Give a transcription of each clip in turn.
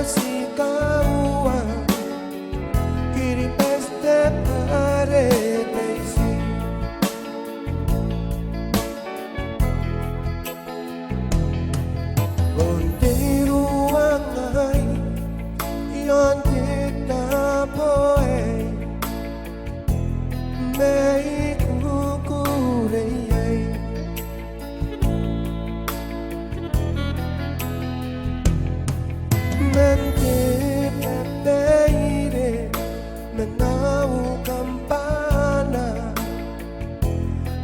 si Kanoua, Kiribati baretaiti. Onteru angai, yonte tapoe, mei kukurei. Mente pepeire, menau campana,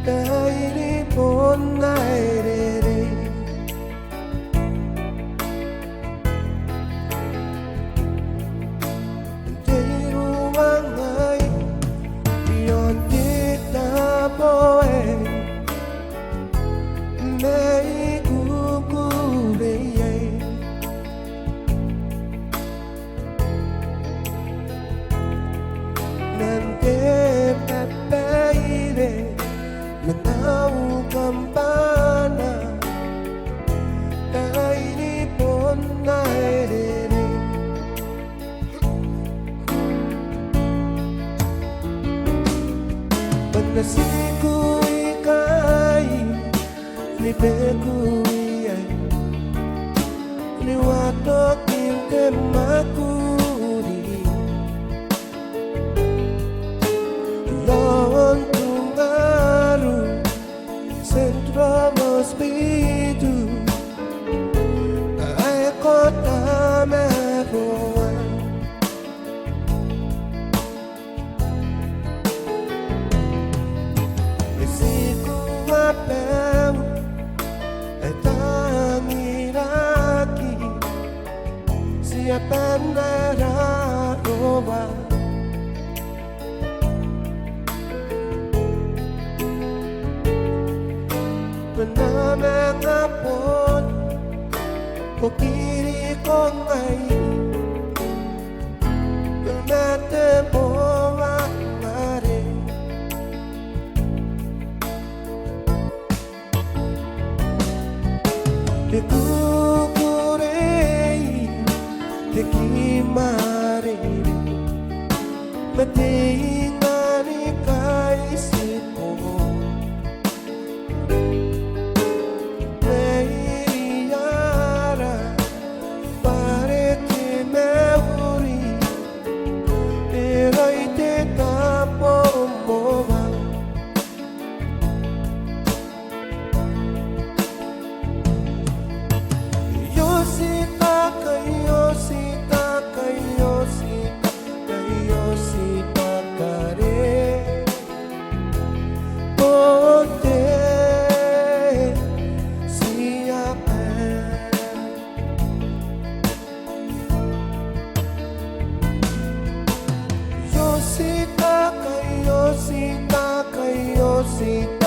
dairi ponaire. Teru angai, yonte tapoe, mei kukurei. Nante pepeire, menau campana, dairi ponaire. Panasiku ikai, libeku iai, ni wato kinte makuri. Lawan tungaru, centro mospitu, ai kota mevoan. Isiku apeu, ai tangiraki, siapa nera roba. Menamengapon ko kiri ko ngai Pernate boa mare Te kukurei Te kimare Mate ingani kai sipo Sita,